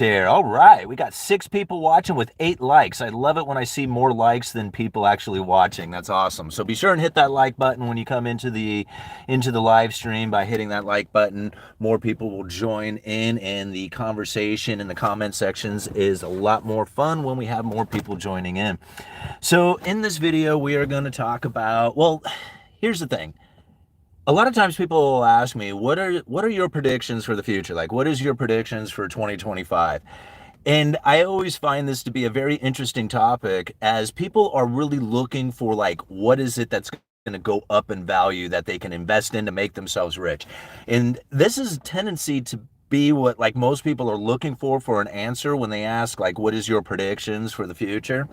There. All right. We got 6 people watching with 8 likes. I love it when I see more likes than people actually watching. That's awesome. So be sure and hit that like button when you come into the live stream. By hitting that like button, more people will join in, and the conversation in the comment sections is a lot more fun when we have more people joining in. So in this video, we are going to talk about, well, here's the thing. A lot of times people will ask me, what are your predictions for the future? Like, what is your predictions for 2025? And I always find this to be a very interesting topic, as people are really looking for, like, what is it that's going to go up in value that they can invest in to make themselves rich? And this is a tendency to be what, like, most people are looking for an answer when they ask, like, what is your predictions for the future?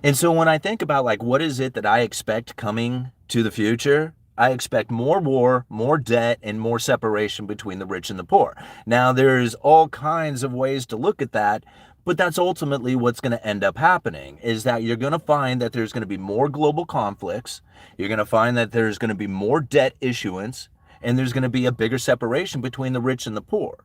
And so when I think about, like, what is it that I expect coming to the future, I expect more war, more debt, and more separation between the rich and the poor. Now, there's all kinds of ways to look at that, but that's ultimately what's going to end up happening, is that you're going to find that there's going to be more global conflicts. You're going to find that there's going to be more debt issuance, and there's going to be a bigger separation between the rich and the poor.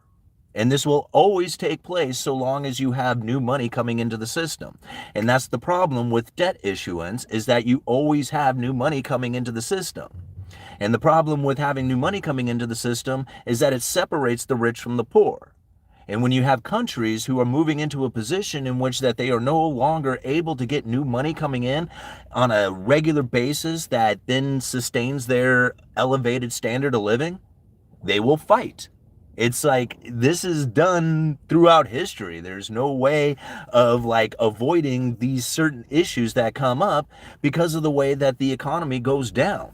And this will always take place so long as you have new money coming into the system. And that's the problem with debt issuance, is that you always have new money coming into the system. And the problem with having new money coming into the system is that it separates the rich from the poor. And when you have countries who are moving into a position in which that they are no longer able to get new money coming in on a regular basis that then sustains their elevated standard of living, they will fight. It's like, this is done throughout history. There's no way of, like, avoiding these certain issues that come up because of the way that the economy goes down.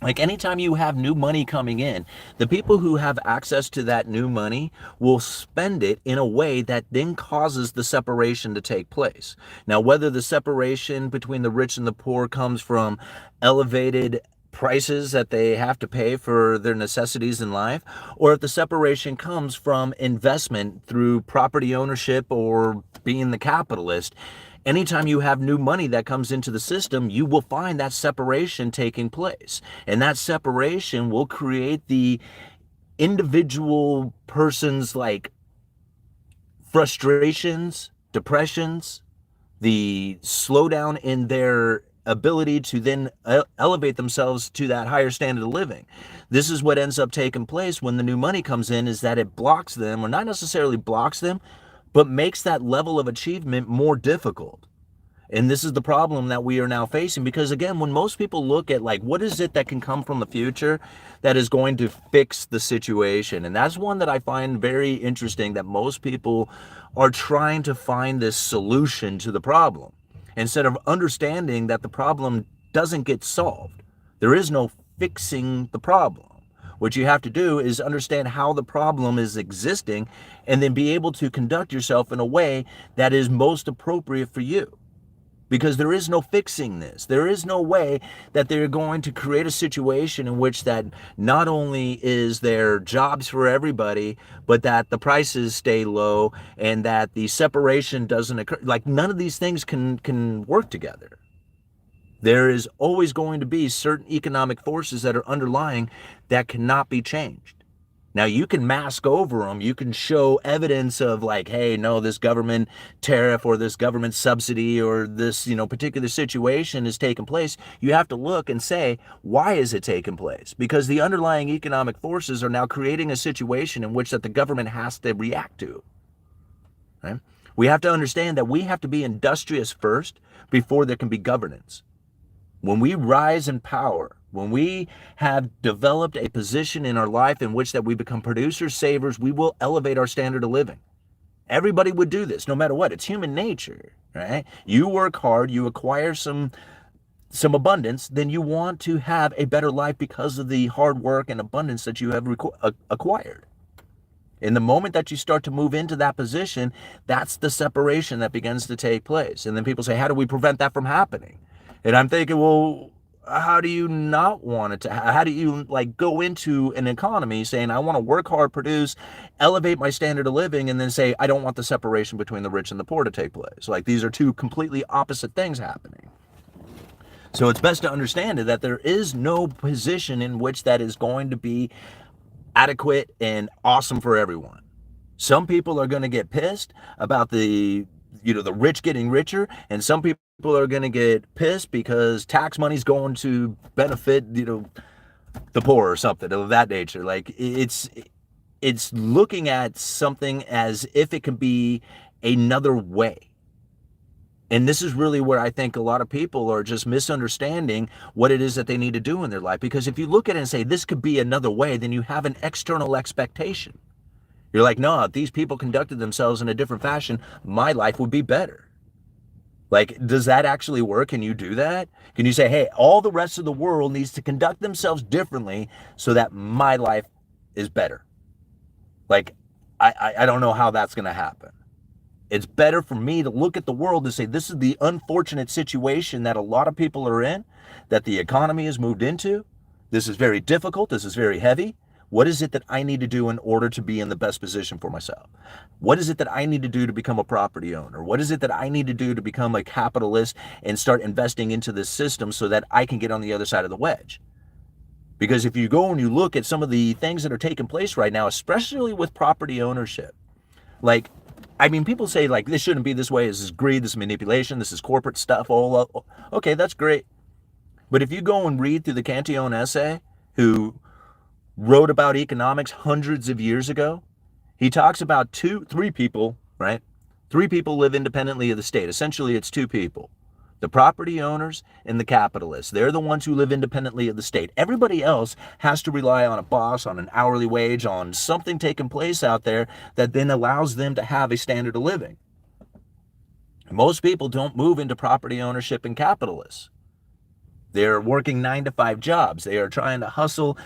Like, anytime you have new money coming in, the people who have access to that new money will spend it in a way that then causes the separation to take place. Now, whether the separation between the rich and the poor comes from elevated prices that they have to pay for their necessities in life, or if the separation comes from investment through property ownership or being the capitalist, anytime you have new money that comes into the system, you will find that separation taking place. And that separation will create the individual person's, like, frustrations, depressions, the slowdown in their ability to then elevate themselves to that higher standard of living. This is what ends up taking place when the new money comes in, is that it blocks them, or not necessarily blocks them, but makes that level of achievement more difficult. And this is the problem that we are now facing, because again, when most people look at, like, what is it that can come from the future that is going to fix the situation, and that's one that I find very interesting, that most people are trying to find this solution to the problem instead of understanding that the problem doesn't get solved. There is no fixing the problem. What you have to do is understand how the problem is existing, and then be able to conduct yourself in a way that is most appropriate for you. Because there is no fixing this. There is no way that they're going to create a situation in which that not only is there jobs for everybody, but that the prices stay low and that the separation doesn't occur. Like, none of these things can work together. There is always going to be certain economic forces that are underlying that cannot be changed. Now, you can mask over them. You can show evidence of, like, hey, no, this government tariff or this government subsidy or this, particular situation is taking place. You have to look and say, why is it taking place? Because the underlying economic forces are now creating a situation in which that the government has to react to. Right? We have to understand that we have to be industrious first before there can be governance. When we rise in power, when we have developed a position in our life in which that we become producers, savers, we will elevate our standard of living. Everybody would do this, no matter what. It's human nature, right? You work hard, you acquire some abundance, then you want to have a better life because of the hard work and abundance that you have acquired. In the moment that you start to move into that position, that's the separation that begins to take place. And then people say, how do we prevent that from happening? And I'm thinking, well, how do you not want it to? How do you, like, go into an economy saying, I want to work hard, produce, elevate my standard of living, and then say, I don't want the separation between the rich and the poor to take place? Like, these are two completely opposite things happening. So it's best to understand that there is no position in which that is going to be adequate and awesome for everyone. Some people are going to get pissed about the rich getting richer, and some people are going to get pissed because tax money's going to benefit the poor or something of that nature. Like it's looking at something as if it could be another way. And this is really where I think a lot of people are just misunderstanding what it is that they need to do in their life. Because if you look at it and say this could be another way, then you have an external expectation. You're like, no, if these people conducted themselves in a different fashion, my life would be better. Like, does that actually work? Can you do that? Can you say, hey, all the rest of the world needs to conduct themselves differently so that my life is better? Like, I don't know how that's going to happen. It's better for me to look at the world and say, this is the unfortunate situation that a lot of people are in, that the economy has moved into. This is very difficult. This is very heavy. What is it that I need to do in order to be in the best position for myself? What is it that I need to do to become a property owner? What is it that I need to do to become a capitalist and start investing into this system so that I can get on the other side of the wedge? Because if you go and you look at some of the things that are taking place right now, especially with property ownership, like, I mean, people say, like, this shouldn't be this way. This is greed. This is manipulation. This is corporate stuff. Okay, that's great. But if you go and read through the Cantillon essay, who wrote about economics hundreds of years ago, he talks about three people, right? Three people live independently of the state. Essentially, it's two people. The property owners and the capitalists. They're the ones who live independently of the state. Everybody else has to rely on a boss, on an hourly wage, on something taking place out there that then allows them to have a standard of living. Most people don't move into property ownership and capitalists. They're working 9-to-5 jobs. They are trying to hustle,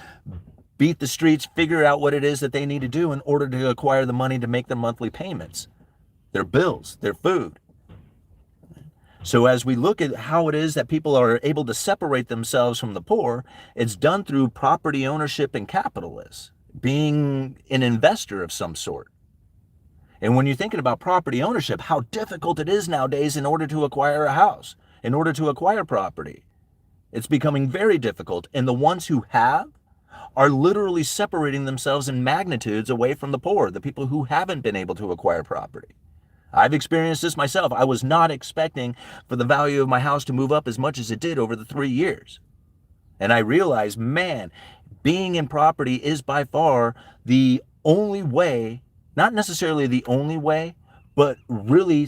beat the streets, figure out what it is that they need to do in order to acquire the money to make their monthly payments, their bills, their food. So as we look at how it is that people are able to separate themselves from the poor, it's done through property ownership and capitalists, being an investor of some sort. And when you're thinking about property ownership, how difficult it is nowadays in order to acquire a house, in order to acquire property. It's becoming very difficult. And the ones who have are literally separating themselves in magnitudes away from the poor, the people who haven't been able to acquire property. I've experienced this myself. I was not expecting for the value of my house to move up as much as it did over the 3 years. And I realized, man, being in property is by far the only way, not necessarily the only way, but really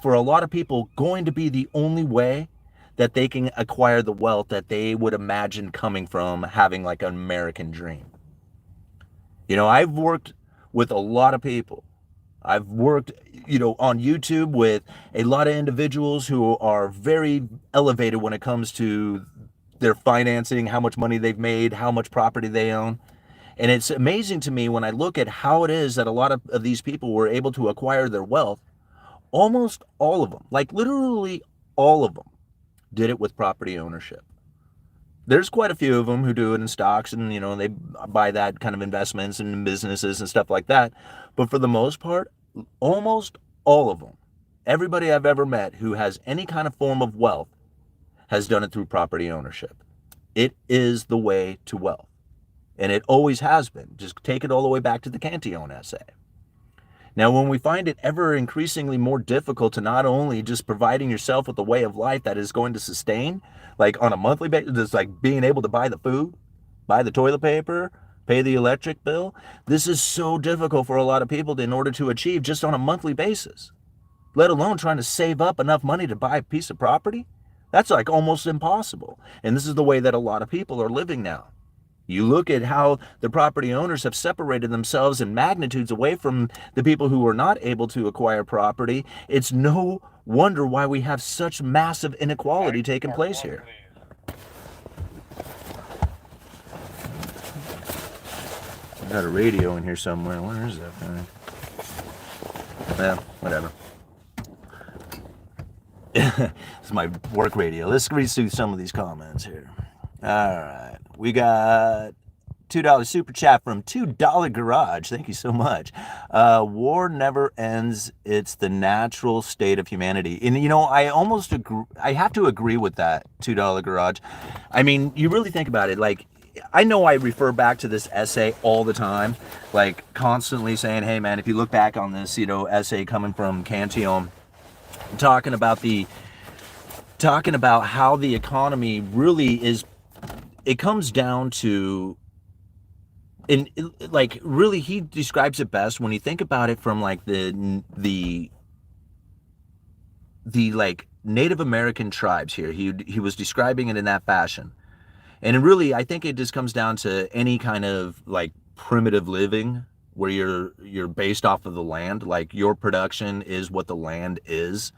for a lot of people going to be the only way that they can acquire the wealth that they would imagine coming from having like an American dream. I've worked with a lot of people. I've worked, on YouTube with a lot of individuals who are very elevated when it comes to their financing, how much money they've made, how much property they own. And it's amazing to me when I look at how it is that a lot of these people were able to acquire their wealth. Almost all of them, like literally all of them, did it with property ownership. There's quite a few of them who do it in stocks and, they buy that kind of investments and businesses and stuff like that. But for the most part, almost all of them, everybody I've ever met who has any kind of form of wealth has done it through property ownership. It is the way to wealth. And it always has been. Just take it all the way back to the Cantillon essay. Now, when we find it ever increasingly more difficult to not only just providing yourself with a way of life that is going to sustain, like on a monthly basis, just like being able to buy the food, buy the toilet paper, pay the electric bill, this is so difficult for a lot of people in order to achieve just on a monthly basis, let alone trying to save up enough money to buy a piece of property. That's like almost impossible. And this is the way that a lot of people are living now. You look at how the property owners have separated themselves in magnitudes away from the people who are not able to acquire property. It's no wonder why we have such massive inequality taking place here. I got a radio in here somewhere. Where is that thing? Well, whatever. It's my work radio. Let's read through some of these comments here. All right. We got $2 super chat from $2 Garage. Thank you so much. War never ends. It's the natural state of humanity. And, I almost agree. I have to agree with that $2 Garage. I mean, you really think about it. Like, I know I refer back to this essay all the time, like constantly saying, hey man, if you look back on this, essay coming from Cantillon, talking about how the economy really is, it comes down to, and like really he describes it best when you think about it from like the like Native American tribes here. He was describing it in that fashion. And really, I think it just comes down to any kind of like primitive living where you're based off of the land. Like your production is what the land is.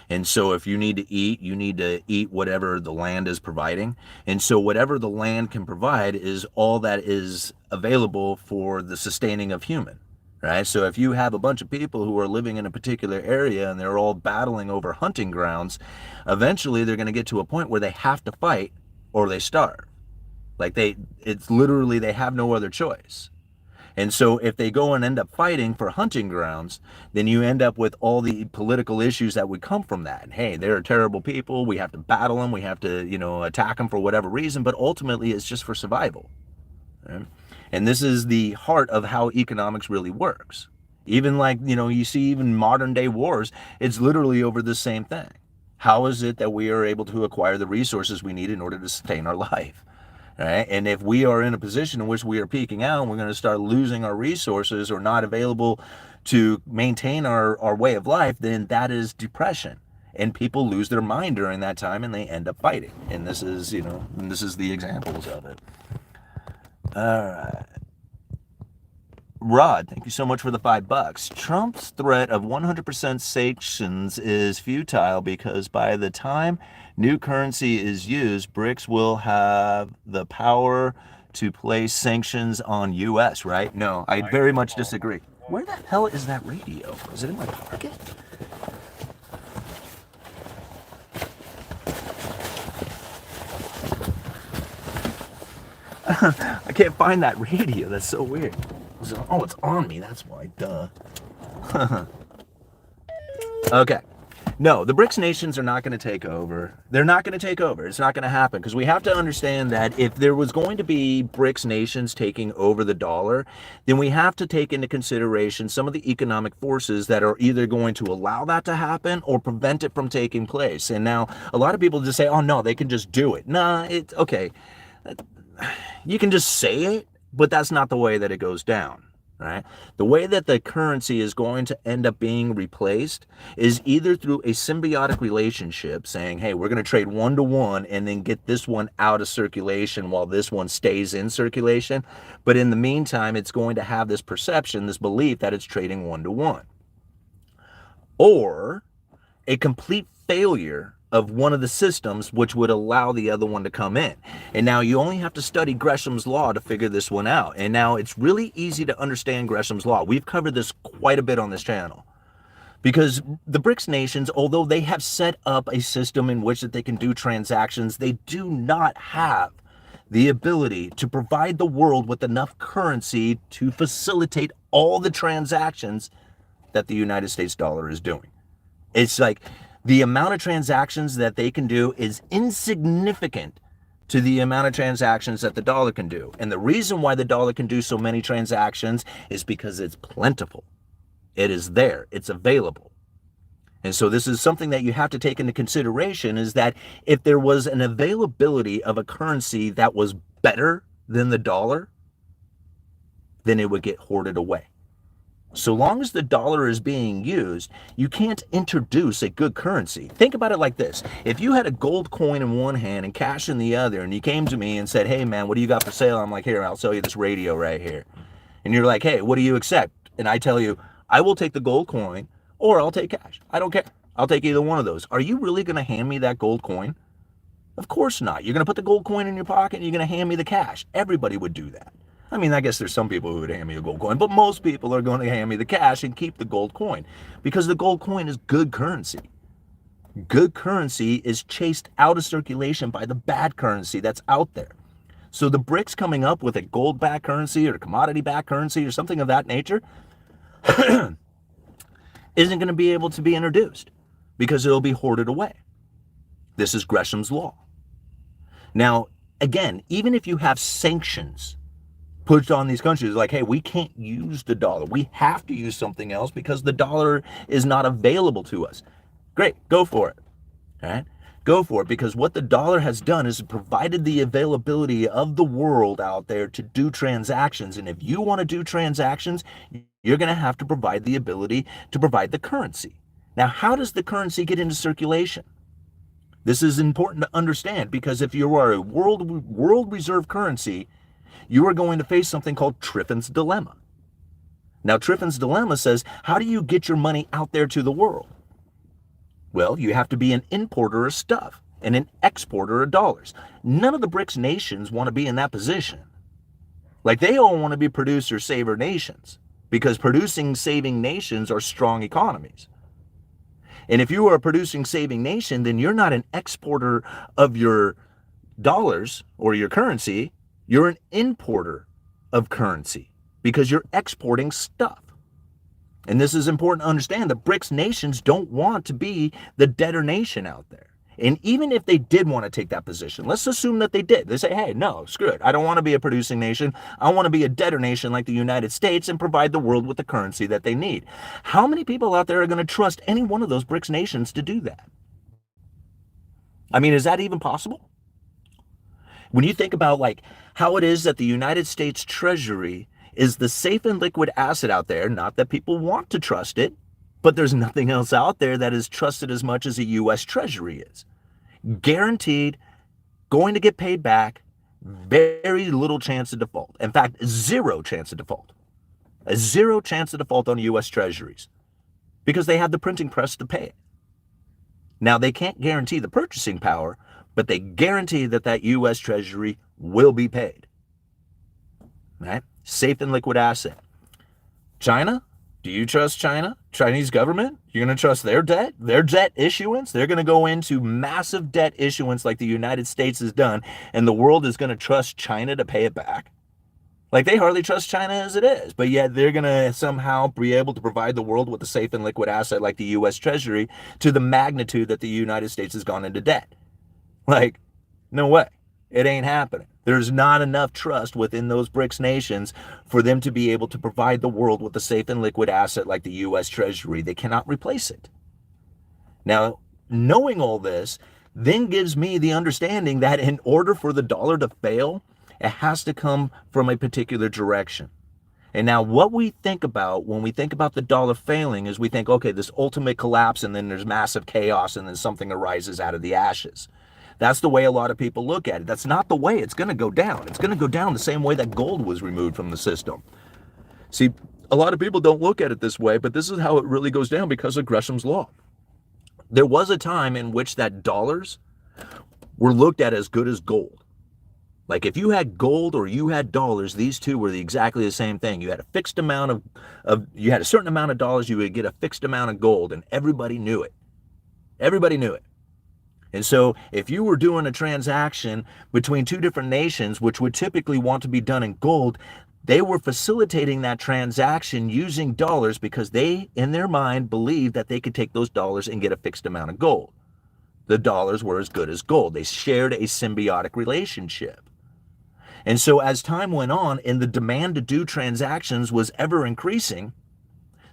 And so if you need to eat whatever the land is providing. And so whatever the land can provide is all that is available for the sustaining of human. Right? So if you have a bunch of people who are living in a particular area and they're all battling over hunting grounds, eventually they're going to get to a point where they have to fight or they starve. Like it's literally, they have no other choice. And so if they go and end up fighting for hunting grounds, then you end up with all the political issues that would come from that. Hey, they're terrible people. We have to battle them. We have to, attack them for whatever reason. But ultimately, it's just for survival. Right? And this is the heart of how economics really works. Even like, you see even modern day wars, it's literally over the same thing. How is it that we are able to acquire the resources we need in order to sustain our life? Right? And if we are in a position in which we are peaking out and we're going to start losing our resources or not available to maintain our way of life, then that is depression. And people lose their mind during that time and they end up fighting. And this is, this is the examples of it. All right. Rod, thank you so much for the $5. Trump's threat of 100% sanctions is futile because by the time new currency is used, BRICS will have the power to place sanctions on U.S., right? No, I very much disagree. Where the hell is that radio? Is it in my pocket? I can't find that radio. That's so weird. Oh, it's on me. That's why. Duh. Okay. No, the BRICS nations are not going to take over. They're not going to take over. It's not going to happen because we have to understand that if there was going to be BRICS nations taking over the dollar, then we have to take into consideration some of the economic forces that are either going to allow that to happen or prevent it from taking place. And now a lot of people just say, oh, no, they can just do it. Nah, it's okay. You can just say it, but that's not the way that it goes down, right? The way that the currency is going to end up being replaced is either through a symbiotic relationship saying, hey, we're going to trade 1-to-1 and then get this one out of circulation while this one stays in circulation. But in the meantime, it's going to have this perception, this belief that it's trading 1-to-1. Or a complete failure of one of the systems which would allow the other one to come in. And now you only have to study Gresham's law to figure this one out. And now it's really easy to understand Gresham's law. We've covered this quite a bit on this channel. Because the BRICS nations, although they have set up a system in which that they can do transactions, they do not have the ability to provide the world with enough currency to facilitate all the transactions that the United States dollar is doing. It's like the amount of transactions that they can do is insignificant to the amount of transactions that the dollar can do. And the reason why the dollar can do so many transactions is because it's plentiful. It is there. It's available. And so this is something that you have to take into consideration, is that if there was an availability of a currency that was better than the dollar, then it would get hoarded away. So long as the dollar is being used, you can't introduce a good currency. Think about it like this. If you had a gold coin in one hand and cash in the other, and you came to me and said, hey man, what do you got for sale? I'm like, here, I'll sell you this radio right here. And you're like, hey, what do you accept? And I tell you, I will take the gold coin or I'll take cash. I don't care. I'll take either one of those. Are you really going to hand me that gold coin? Of course not. You're going to put the gold coin in your pocket and you're going to hand me the cash. Everybody would do that. I mean, I guess there's some people who would hand me a gold coin, but most people are going to hand me the cash and keep the gold coin because the gold coin is good currency. Good currency is chased out of circulation by the bad currency that's out there. So the BRICS coming up with a gold-backed currency or commodity-backed currency or something of that nature isn't going to be able to be introduced because it'll be hoarded away. This is Gresham's law. Now, again, even if you have sanctions put on these countries, like, hey, we can't use the dollar. We have to use something else because the dollar is not available to us. Great, go for it. All right? Go for it, because what the dollar has done is provided the availability of the world out there to do transactions. And if you want to do transactions, you're going to have to provide the ability to provide the currency. Now, how does the currency get into circulation? This is important to understand, because if you are a world reserve currency, you are going to face something called Triffin's dilemma. Now, Triffin's dilemma says, how do you get your money out there to the world? Well, you have to be an importer of stuff and an exporter of dollars. None of the BRICS nations want to be in that position. Like, they all want to be producer-saver nations, because producing-saving nations are strong economies. And if you are a producing-saving nation, then you're not an exporter of your dollars or your currency. You're an importer of currency, because you're exporting stuff. And this is important to understand. The BRICS nations don't want to be the debtor nation out there. And even if they did want to take that position, let's assume that they did. They say, hey, no, screw it. I don't want to be a producing nation. I want to be a debtor nation like the United States and provide the world with the currency that they need. How many people out there are going to trust any one of those BRICS nations to do that? I mean, is that even possible? When you think about like how it is that the United States Treasury is the safe and liquid asset out there, not that people want to trust it, but there's nothing else out there that is trusted as much as a U.S. Treasury is. Guaranteed, going to get paid back, very little chance of default. In fact, zero chance of default. A zero chance of default on U.S. Treasuries, because they have the printing press to pay it. Now, they can't guarantee the purchasing power, but they guarantee that that U.S. Treasury will be paid. Right? Safe and liquid asset. China? Do you trust China? Chinese government? You're going to trust their debt? Their debt issuance? They're going to go into massive debt issuance like the United States has done, and the world is going to trust China to pay it back? Like, they hardly trust China as it is, but yet they're going to somehow be able to provide the world with a safe and liquid asset like the U.S. Treasury to the magnitude that the United States has gone into debt. Like, no way. It ain't happening. There's not enough trust within those BRICS nations for them to be able to provide the world with a safe and liquid asset like the U.S. Treasury. They cannot replace it. Now, knowing all this then gives me the understanding that in order for the dollar to fail, it has to come from a particular direction. And now what we think about when we think about the dollar failing is we think, okay, this ultimate collapse, and then there's massive chaos, and then something arises out of the ashes. That's the way a lot of people look at it. That's not the way it's going to go down. It's going to go down the same way that gold was removed from the system. See, a lot of people don't look at it this way, but this is how it really goes down because of Gresham's law. There was a time in which that dollars were looked at as good as gold. Like, if you had gold or you had dollars, these two were exactly the same thing. You had a fixed amount you had a certain amount of dollars, you would get a fixed amount of gold, and everybody knew it. Everybody knew it. And so if you were doing a transaction between two different nations, which would typically want to be done in gold, they were facilitating that transaction using dollars because they, in their mind, believed that they could take those dollars and get a fixed amount of gold. The dollars were as good as gold. They shared a symbiotic relationship. And so as time went on and the demand to do transactions was ever increasing,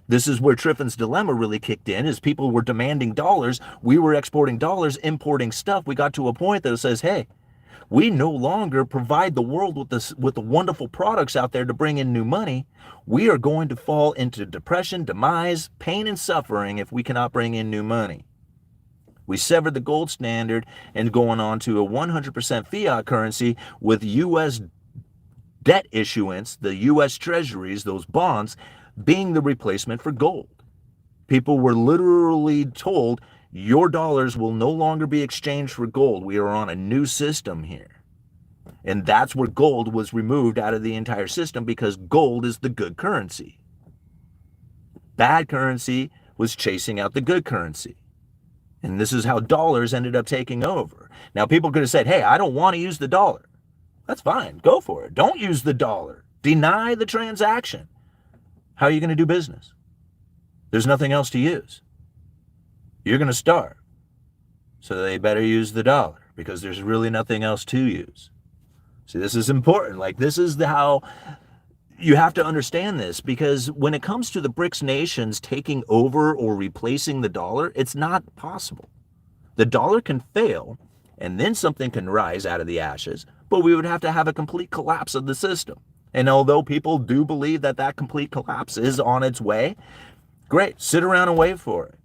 this is where Triffin's dilemma really kicked in, is people were demanding dollars. We were exporting dollars, importing stuff. We got to a point that says, hey, we no longer provide the world with the wonderful products out there to bring in new money. We are going to fall into depression, demise, pain, and suffering if we cannot bring in new money. We severed the gold standard and going on to a 100% fiat currency with U.S. debt issuance, the U.S. treasuries, those bonds, being the replacement for gold. People were literally told, your dollars will no longer be exchanged for gold. We are on a new system here. And that's where gold was removed out of the entire system, because gold is the good currency. Bad currency was chasing out the good currency. And this is how dollars ended up taking over. Now, people could have said, hey, I don't want to use the dollar. That's fine. Go for it. Don't use the dollar. Deny the transaction. How are you going to do business? There's nothing else to use. You're going to starve. So they better use the dollar because there's really nothing else to use. See, this is important. Like, this is how you have to understand this, because when it comes to the BRICS nations taking over or replacing the dollar, it's not possible. The dollar can fail, and then something can rise out of the ashes, but we would have to have a complete collapse of the system. And although people do believe that that complete collapse is on its way, great, sit around and wait for it.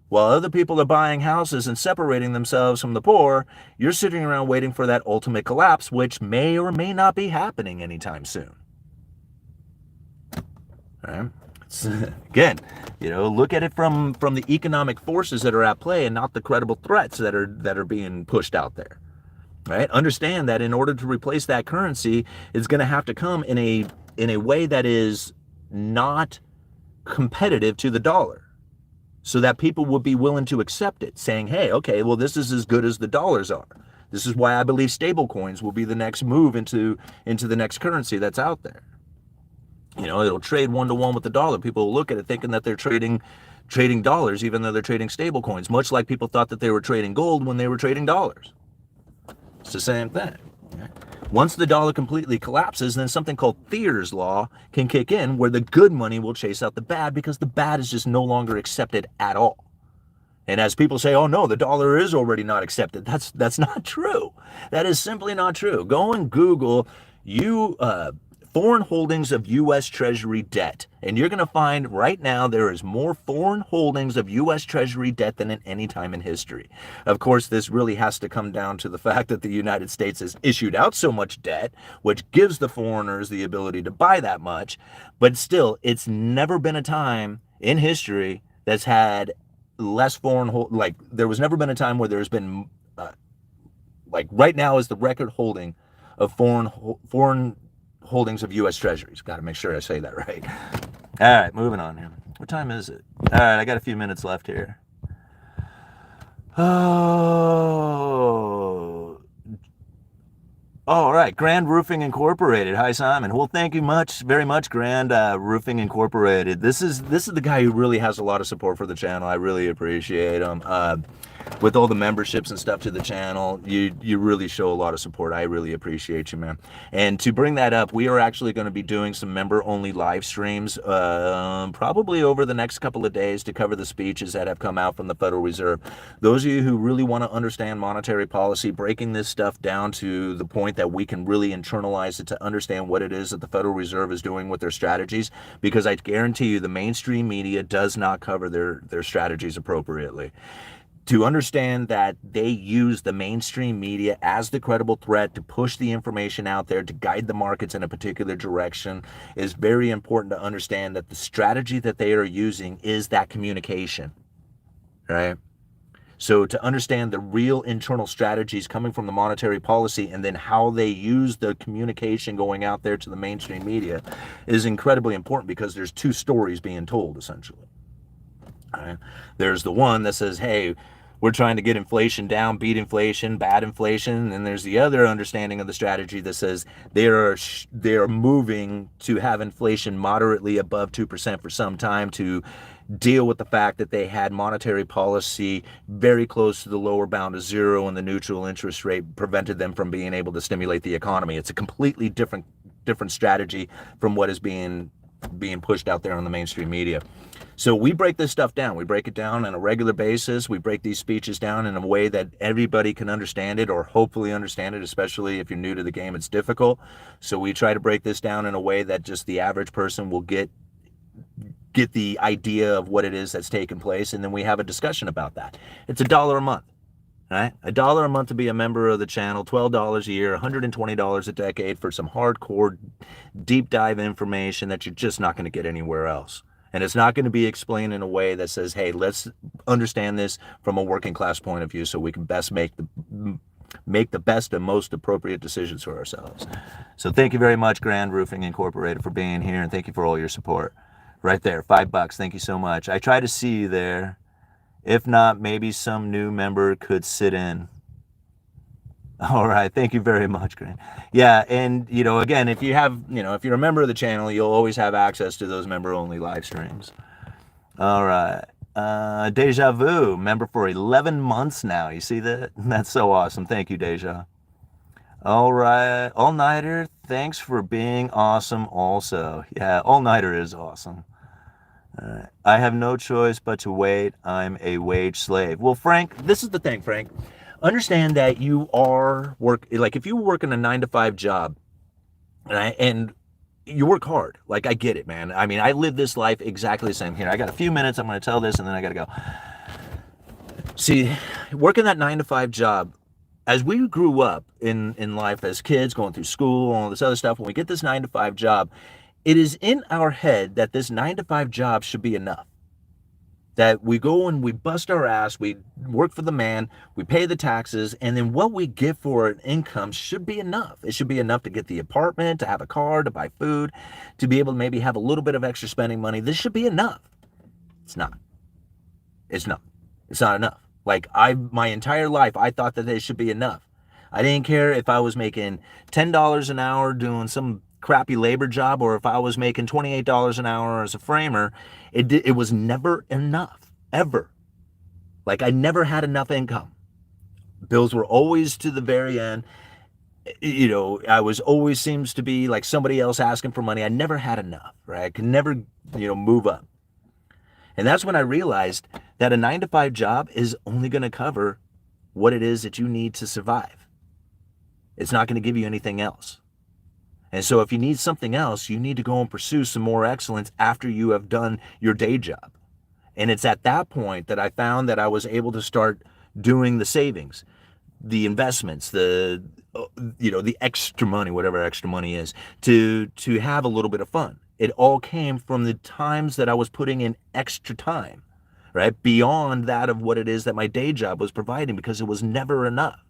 While other people are buying houses and separating themselves from the poor, you're sitting around waiting for that ultimate collapse, which may or may not be happening anytime soon. All right? Again, look at it from the economic forces that are at play and not the credible threats that are being pushed out there. Right? Understand that in order to replace that currency, it's going to have to come in a way that is not competitive to the dollar, so that people would be willing to accept it, saying, hey, okay, well, this is as good as the dollars are. This is why I believe stable coins will be the next move into the next currency that's out there. It'll trade 1-to-1 with the dollar. People will look at it thinking that they're trading dollars, even though they're trading stable coins, much like people thought that they were trading gold when they were trading dollars. It's the same thing. Once the dollar completely collapses, then something called Thayer's law can kick in, where the good money will chase out the bad, because the bad is just no longer accepted at all. And as people say, oh no, the dollar is already not accepted. That's not true. That is simply not true. Go and Google foreign holdings of U.S. Treasury debt, and you're going to find right now there is more foreign holdings of U.S. Treasury debt than at any time in history. Of course, this really has to come down to the fact that the United States has issued out so much debt, which gives the foreigners the ability to buy that much. But still, it's never been a time in history that's had less there was never been a time where there's been right now is the record holding of foreign holdings of U.S. Treasuries. Got to make sure I say that right. All right, moving on here. What time is it? All right, I got a few minutes left here. Oh, all right. Grand Roofing Incorporated. Hi, Simon. Well, thank you very much, Grand Roofing Incorporated. This is the guy who really has a lot of support for the channel. I really appreciate him. With all the memberships and stuff to the channel, you really show a lot of support. I really appreciate you, man. And to bring that up, we are actually going to be doing some member-only live streams probably over the next couple of days to cover the speeches that have come out from the Federal Reserve. Those of you who really want to understand monetary policy, breaking this stuff down to the point that we can really internalize it to understand what it is that the Federal Reserve is doing with their strategies, because I guarantee you the mainstream media does not cover their strategies appropriately. To understand that they use the mainstream media as the credible threat to push the information out there, to guide the markets in a particular direction, is very important to understand that the strategy that they are using is that communication, right? So to understand the real internal strategies coming from the monetary policy and then how they use the communication going out there to the mainstream media is incredibly important, because there's two stories being told, essentially. All right? There's the one that says, hey, we're trying to get inflation down, beat inflation, bad inflation. And there's the other understanding of the strategy that says they are moving to have inflation moderately above 2% for some time, to deal with the fact that they had monetary policy very close to the lower bound of zero, and the neutral interest rate prevented them from being able to stimulate the economy. It's a completely different strategy from what is being pushed out there on the mainstream media. So we break this stuff down. We break it down on a regular basis. We break these speeches down in a way that everybody can understand it, or hopefully understand it, especially if you're new to the game. It's difficult. So we try to break this down in a way that just the average person will get the idea of what it is that's taking place, and then we have a discussion about that. It's $1 a month. Right? $1 a month to be a member of the channel, $12 a year, $120 a decade for some hardcore deep dive information that you're just not going to get anywhere else. And it's not going to be explained in a way that says, hey, let's understand this from a working class point of view so we can best make the best and most appropriate decisions for ourselves. So thank you very much, Grand Roofing Incorporated, for being here, and thank you for all your support. Right there, $5. Thank you so much. I try to see you there. If not, maybe some new member could sit in. All right. Thank you very much, Grant. Yeah. And, again, if you're a member of the channel, you'll always have access to those member-only live streams. All right. Deja Vu, member for 11 months now. You see that? That's so awesome. Thank you, Deja. All right. All-nighter, thanks for being awesome also. Yeah, all-nighter is awesome. I have no choice but to wait. I'm a wage slave. Well, Frank, this is the thing, Frank. Understand that you are like if you work in a 9 to 5 job, and you work hard. Like I get it, man. I mean, I live this life exactly the same. Here, I got a few minutes. I'm going to tell this, and then I got to go. See, working that 9 to 5 job, as we grew up in life as kids, going through school, all this other stuff, when we get this 9 to 5 job, it is in our head that this 9 to 5 job should be enough. That we go and we bust our ass, we work for the man, we pay the taxes, and then what we get for an income should be enough. It should be enough to get the apartment, to have a car, to buy food, to be able to maybe have a little bit of extra spending money. This should be enough. It's not. It's not. It's not enough. Like my entire life, I thought that it should be enough. I didn't care if I was making $10 an hour doing some crappy labor job, or if I was making $28 an hour as a framer. It was never enough, ever. Like I never had enough income. Bills were always to the very end. You know, I was always seems to be like somebody else asking for money. I never had enough, right? I could never, move up. And that's when I realized that a 9 to 5 job is only going to cover what it is that you need to survive. It's not going to give you anything else. And so if you need something else, you need to go and pursue some more excellence after you have done your day job. And it's at that point that I found that I was able to start doing the savings, the investments, the extra money, whatever extra money is, to have a little bit of fun. It all came from the times that I was putting in extra time, right? Beyond that of what it is that my day job was providing, because it was never enough.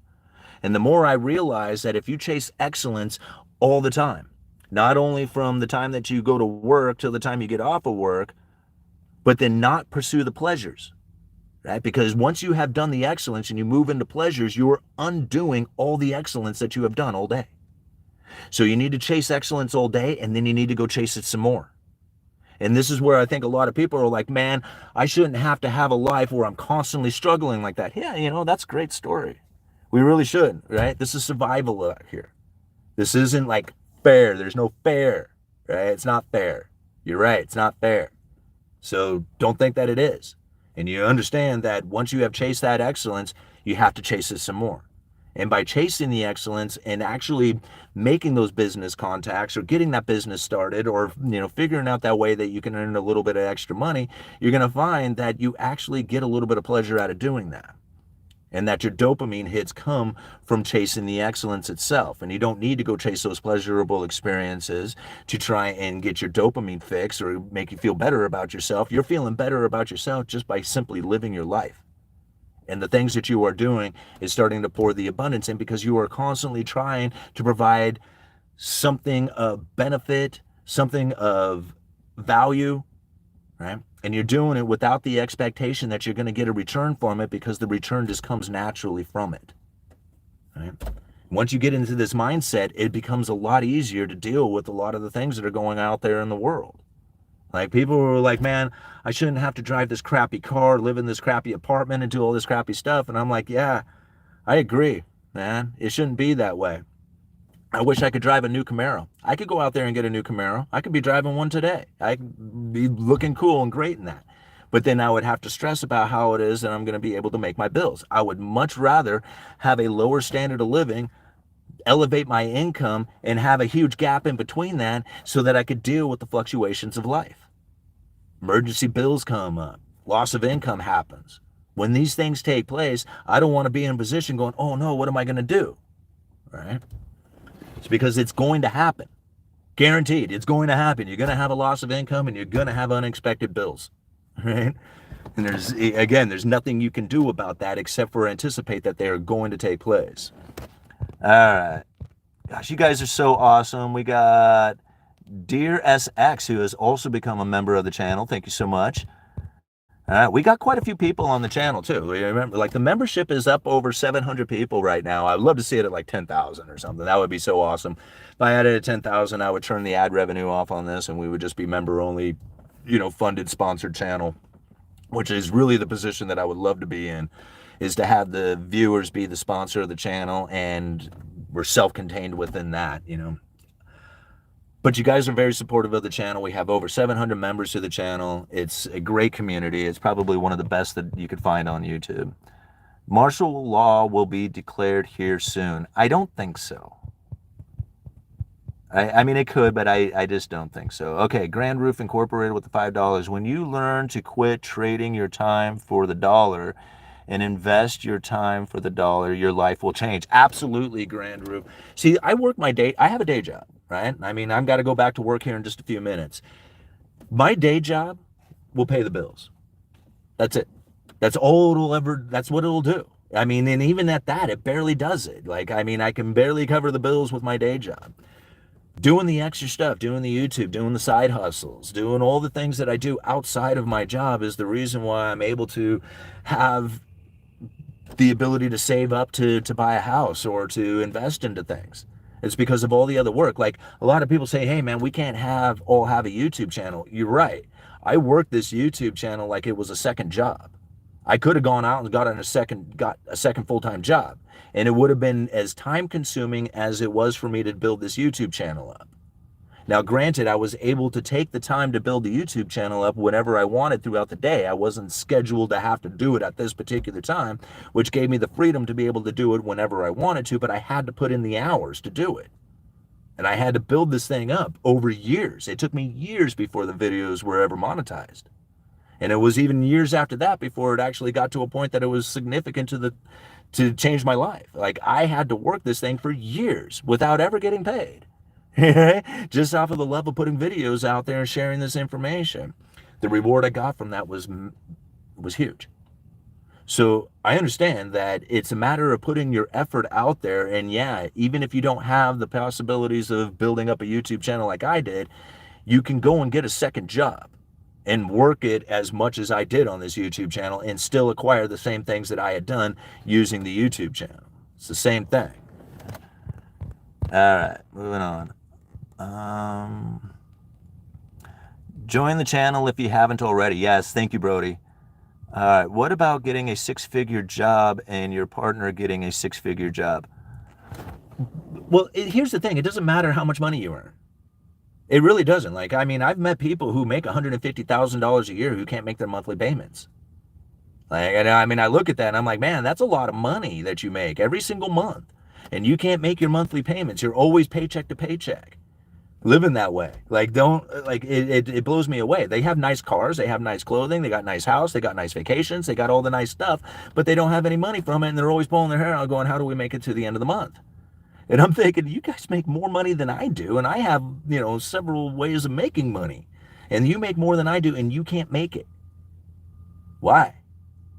And the more I realized that if you chase excellence all the time, not only from the time that you go to work till the time you get off of work, but then not pursue the pleasures, right? Because once you have done the excellence and you move into pleasures, you're undoing all the excellence that you have done all day. So you need to chase excellence all day, and then you need to go chase it some more. And this is where I think a lot of people are like, man, I shouldn't have to have a life where I'm constantly struggling like that. Yeah, that's a great story. We really shouldn't, right? This is survival out here. This isn't like fair. There's no fair, right? It's not fair. You're right. It's not fair. So don't think that it is. And you understand that once you have chased that excellence, you have to chase it some more. And by chasing the excellence and actually making those business contacts, or getting that business started, or figuring out that way that you can earn a little bit of extra money, you're going to find that you actually get a little bit of pleasure out of doing that. And that your dopamine hits come from chasing the excellence itself. And you don't need to go chase those pleasurable experiences to try and get your dopamine fix or make you feel better about yourself. You're feeling better about yourself just by simply living your life. And the things that you are doing is starting to pour the abundance in, because you are constantly trying to provide something of benefit, something of value, right? And you're doing it without the expectation that you're going to get a return from it, because the return just comes naturally from it, right? Once you get into this mindset, it becomes a lot easier to deal with a lot of the things that are going out there in the world. Like people were like, man, I shouldn't have to drive this crappy car, live in this crappy apartment, and do all this crappy stuff. And I'm like, yeah, I agree, man. It shouldn't be that way. I wish I could drive a new Camaro. I could go out there and get a new Camaro. I could be driving one today. I could be looking cool and great in that. But then I would have to stress about how it is that I'm going to be able to make my bills. I would much rather have a lower standard of living, elevate my income, and have a huge gap in between that, so that I could deal with the fluctuations of life. Emergency bills come up. Loss of income happens. When these things take place, I don't want to be in a position going, oh no, what am I going to do? Right? It's because it's going to happen. Guaranteed, it's going to happen. You're going to have a loss of income, and you're going to have unexpected bills. Right? And there's nothing you can do about that except for anticipate that they are going to take place. All right. Gosh, you guys are so awesome. We got Dear SX, who has also become a member of the channel. Thank you so much. All right, we got quite a few people on the channel too. Remember, like the membership is up over 700 people right now. I'd love to see it at like 10,000 or something. That would be so awesome. If I had it at 10,000, I would turn the ad revenue off on this, and we would just be member only, funded, sponsored channel, which is really the position that I would love to be in, is to have the viewers be the sponsor of the channel, and we're self-contained within that, you know. But you guys are very supportive of the channel. We have over 700 members to the channel. It's a great community. It's probably one of the best that you could find on YouTube. Martial law will be declared here soon. I don't think so. I mean, it could, but I just don't think so. Okay, Grand Roof Incorporated with the $5. When you learn to quit trading your time for the dollar and invest your time for the dollar, your life will change. Absolutely, Grand Roof. See, I have a day job, right? I mean, I've got to go back to work here in just a few minutes. My day job will pay the bills. That's it. That's what it'll do. I mean, and even at that, it barely does it. Like, I mean, I can barely cover the bills with my day job. Doing the extra stuff, doing the YouTube, doing the side hustles, doing all the things that I do outside of my job is the reason why I'm able to have the ability to save up to buy a house or to invest into things. It's because of all the other work. Like, a lot of people say, hey man, we can't all have a YouTube channel. You're right. I work this YouTube channel like it was a second job. I could have gone out and got a second full-time job, and it would have been as time consuming as it was for me to build this YouTube channel up. Now, granted, I was able to take the time to build the YouTube channel up whenever I wanted throughout the day. I wasn't scheduled to have to do it at this particular time, which gave me the freedom to be able to do it whenever I wanted to, but I had to put in the hours to do it. And I had to build this thing up over years. It took me years before the videos were ever monetized. And it was even years after that before it actually got to a point that it was significant to change my life. Like, I had to work this thing for years without ever getting paid. Just off of the love of putting videos out there and sharing this information. The reward I got from that was huge. So I understand that it's a matter of putting your effort out there. And yeah, even if you don't have the possibilities of building up a YouTube channel like I did, you can go and get a second job and work it as much as I did on this YouTube channel and still acquire the same things that I had done using the YouTube channel. It's the same thing. All right, moving on. Join the channel if you haven't already. Yes, thank you, Brody. All right, what about getting a six-figure job and your partner getting a six-figure job? Well, here's the thing. It doesn't matter how much money you earn. It really doesn't. Like, I mean, I've met people who make $150,000 a year who can't make their monthly payments. Like, and I mean, I look at that and I'm like, man, that's a lot of money that you make every single month. And you can't make your monthly payments. You're always paycheck to paycheck. Living that way. Like, it blows me away. They have nice cars, they have nice clothing, they got nice house, they got nice vacations, they got all the nice stuff, but they don't have any money from it, and they're always pulling their hair out going, how do we make it to the end of the month? And I'm thinking, you guys make more money than I do, and I have, you know, several ways of making money. And you make more than I do, and you can't make it. Why?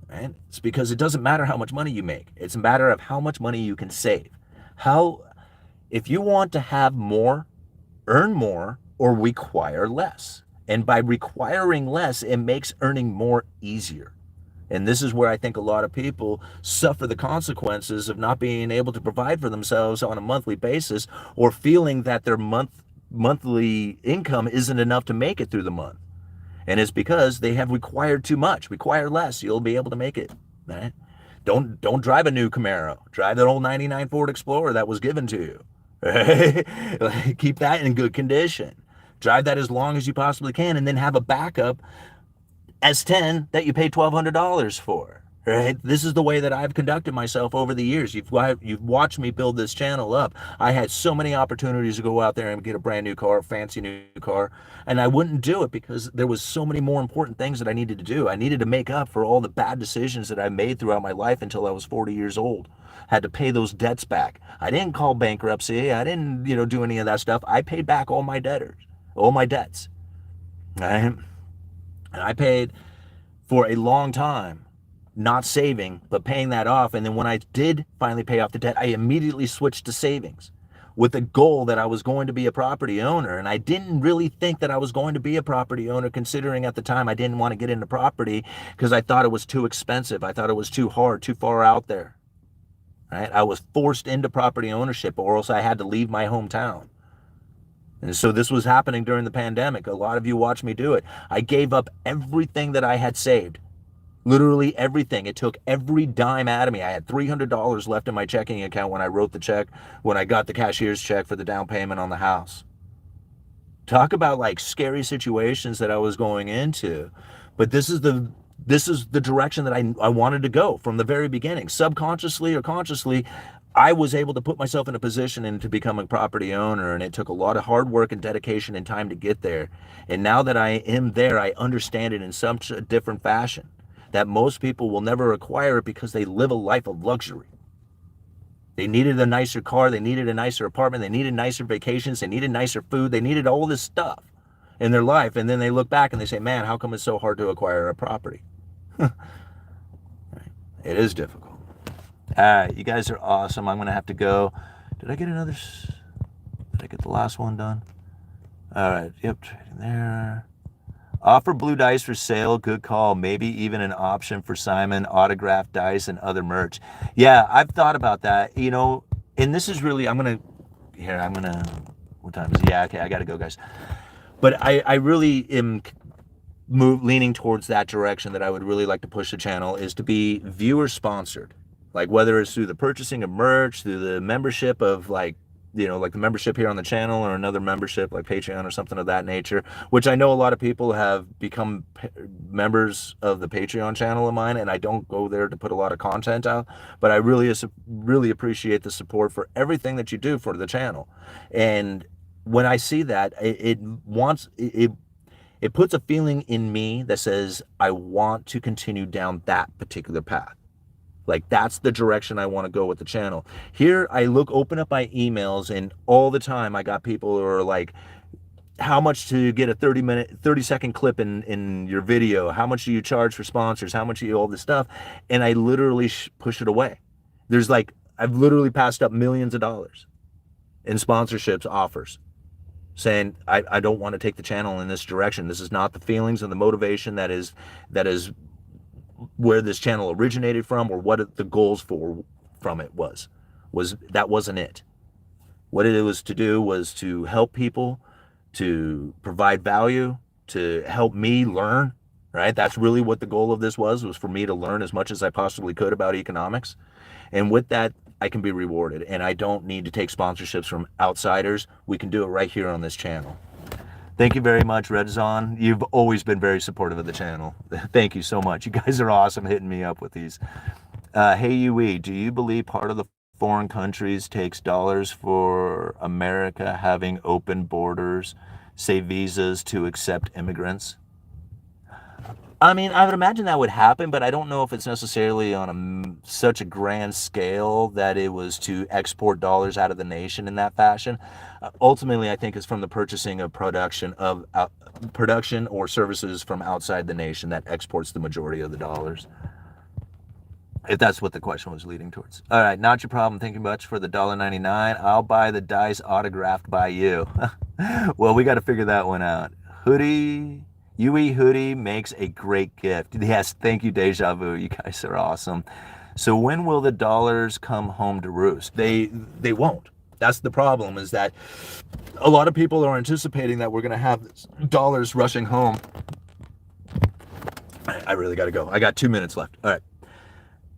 Right? It's because it doesn't matter how much money you make. It's a matter of how much money you can save. If you want to have more, earn more, or require less. And by requiring less, it makes earning more easier. And this is where I think a lot of people suffer the consequences of not being able to provide for themselves on a monthly basis, or feeling that their monthly income isn't enough to make it through the month. And it's because they have required too much. Require less, you'll be able to make it. Right? Don't drive a new Camaro. Drive that old 99 Ford Explorer that was given to you. Right? Like, keep that in good condition. Drive that as long as you possibly can, and then have a backup S10 that you pay $1,200 for. Right? This is the way that I've conducted myself over the years. You've watched me build this channel up. I had so many opportunities to go out there and get a brand new car, a fancy new car, and I wouldn't do it because there was so many more important things that I needed to do. I needed to make up for all the bad decisions that I made throughout my life until I was 40 years old. Had to pay those debts back. I didn't call bankruptcy. I didn't, do any of that stuff. I paid back all my debts. Right? And I paid for a long time not saving, but paying that off. And then when I did finally pay off the debt, I immediately switched to savings with the goal that I was going to be a property owner. And I didn't really think that I was going to be a property owner, considering at the time I didn't want to get into property because I thought it was too expensive. I thought it was too hard, too far out there. Right? I was forced into property ownership, or else I had to leave my hometown. And so this was happening during the pandemic. A lot of you watched me do it. I gave up everything that I had saved. Literally everything. It took every dime out of me. I had $300 left in my checking account when I wrote the check, when I got the cashier's check for the down payment on the house. Talk about like scary situations that I was going into. But this is the direction that I wanted to go from the very beginning. Subconsciously or consciously, I was able to put myself in a position and to become a property owner, and it took a lot of hard work and dedication and time to get there. And now that I am there, I understand it in such a different fashion that most people will never acquire it because they live a life of luxury. They needed a nicer car, they needed a nicer apartment, they needed nicer vacations, they needed nicer food, they needed all this stuff in their life. And then they look back and they say, man, how come it's so hard to acquire a property? It is difficult. All right, you guys are awesome. I'm going to have to go. Did I get the last one done? All right, yep, trading there. Offer blue dice for sale, good call. Maybe even an option for Simon, autographed dice and other merch. Yeah, I've thought about that, you know, and this is really, what time is it? Yeah, okay, I got to go, guys. But I really am leaning towards that direction, that I would really like to push the channel, is to be viewer sponsored. Like whether it's through the purchasing of merch, through the membership of like the membership here on the channel, or another membership like Patreon or something of that nature, which I know a lot of people have become members of the Patreon channel of mine, and I don't go there to put a lot of content out, but I really appreciate the support for everything that you do for the channel. And when I see that, it puts a feeling in me that says I want to continue down that particular path. Like that's the direction I want to go with the channel. Here I open up my emails, and all the time I got people who are like, how much to get a 30-second clip in your video? How much do you charge for sponsors? How much do you, all this stuff? And I literally push it away. There's like, I've literally passed up millions of dollars in sponsorships offers, saying I don't want to take the channel in this direction. This is not the feelings and the motivation that is where this channel originated from, or what the goals from it was that wasn't it. What it was to do was to help people, to provide value, to help me learn, right? That's really what the goal of this was for me to learn as much as I possibly could about economics. And with that, I can be rewarded, and I don't need to take sponsorships from outsiders. We can do it right here on this channel. Thank you very much, Redzon. You've always been very supportive of the channel. Thank you so much. You guys are awesome hitting me up with these. Hey, UE, do you believe part of the foreign countries takes dollars for America having open borders, say visas, to accept immigrants? I mean, I would imagine that would happen, but I don't know if it's necessarily on such a grand scale that it was to export dollars out of the nation in that fashion. Ultimately, I think it's from the purchasing of production or services from outside the nation that exports the majority of the dollars, if that's what the question was leading towards. All right, not your problem. Thank you much for the $1.99. I'll buy the dice autographed by you. Well, we got to figure that one out. Hoodie. UE hoodie makes a great gift. Yes, thank you, Deja Vu. You guys are awesome. So when will the dollars come home to roost? They won't. That's the problem, is that a lot of people are anticipating that we're going to have dollars rushing home. I really got to go. I got 2 minutes left. All right.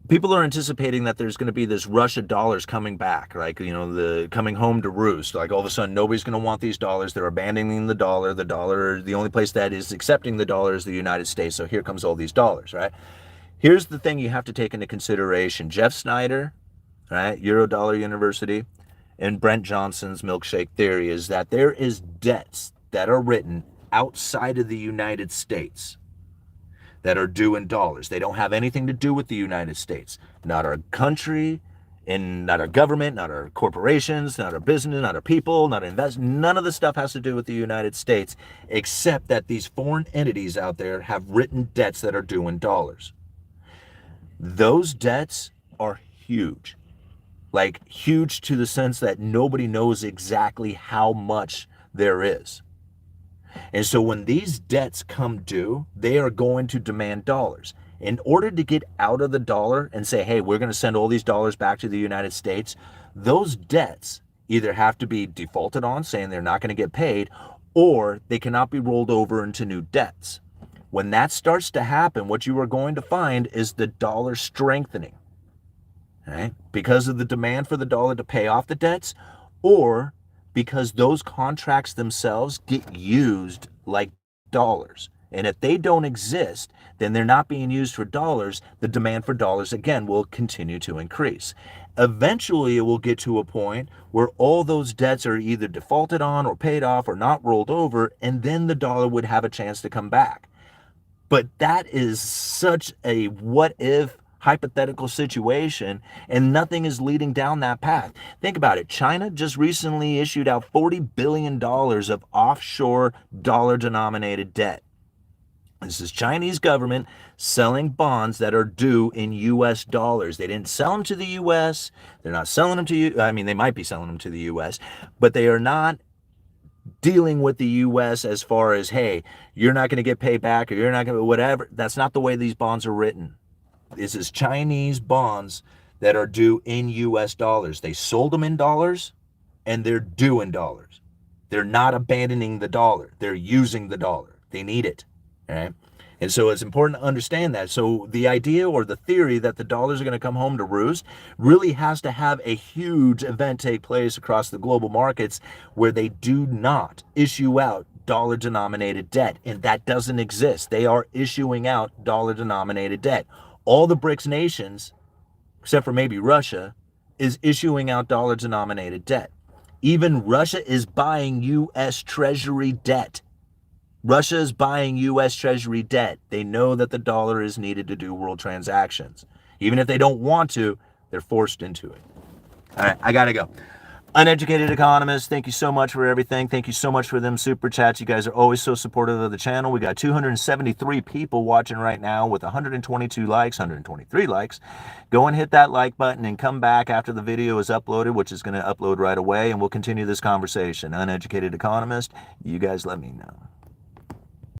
People are anticipating that there's going to be this rush of dollars coming back, like, the coming home to roost. Like all of a sudden, nobody's going to want these dollars. They're abandoning the dollar. The only place that is accepting the dollar is the United States. So here comes all these dollars, right? Here's the thing you have to take into consideration. Jeff Snyder, right, Eurodollar University, and Brent Johnson's milkshake theory is that there is debts that are written outside of the United States that are due in dollars. They don't have anything to do with the United States. Not our country, and not our government, not our corporations, not our business, not our people, not investment. None of the stuff has to do with the United States, except that these foreign entities out there have written debts that are due in dollars. Those debts are huge. Like huge to the sense that nobody knows exactly how much there is. And so when these debts come due, they are going to demand dollars. In order to get out of the dollar and say, hey, we're going to send all these dollars back to the United States, those debts either have to be defaulted on, saying they're not going to get paid, or they cannot be rolled over into new debts. When that starts to happen, what you are going to find is the dollar strengthening, right? Because of the demand for the dollar to pay off the debts, or because those contracts themselves get used like dollars. And if they don't exist, then they're not being used for dollars. The demand for dollars, again, will continue to increase. Eventually, it will get to a point where all those debts are either defaulted on or paid off or not rolled over, and then the dollar would have a chance to come back. But that is such a what if hypothetical situation, and nothing is leading down that path. Think about it. China just recently issued out $40 billion of offshore dollar denominated debt. This is Chinese government selling bonds that are due in US dollars. They didn't sell them to the US. They're not selling them to you. I mean, they might be selling them to the US, but they are not dealing with the US as far as, hey, you're not going to get paid back or you're not going to whatever. That's not the way these bonds are written. This is Chinese bonds that are due in US dollars. They sold them in dollars and they're due in dollars. They're not abandoning the dollar. They're using the dollar. They need it. All right. And so it's important to understand that. So the idea or the theory that the dollars are going to come home to roost really has to have a huge event take place across the global markets where they do not issue out dollar denominated debt. And that doesn't exist. They are issuing out dollar denominated debt. All the BRICS nations, except for maybe Russia, is issuing out dollar denominated debt. Even Russia is buying U.S. Treasury debt. Russia is buying U.S. Treasury debt. They know that the dollar is needed to do world transactions. Even if they don't want to, they're forced into it. All right, I got to go. Uneducated Economist, thank you so much for everything. Thank you so much for them super chats. You guys are always so supportive of the channel. We got 273 people watching right now with 122 likes, 123 likes. Go and hit that like button and come back after the video is uploaded, which is going to upload right away, and we'll continue this conversation. Uneducated Economist, you guys let me know.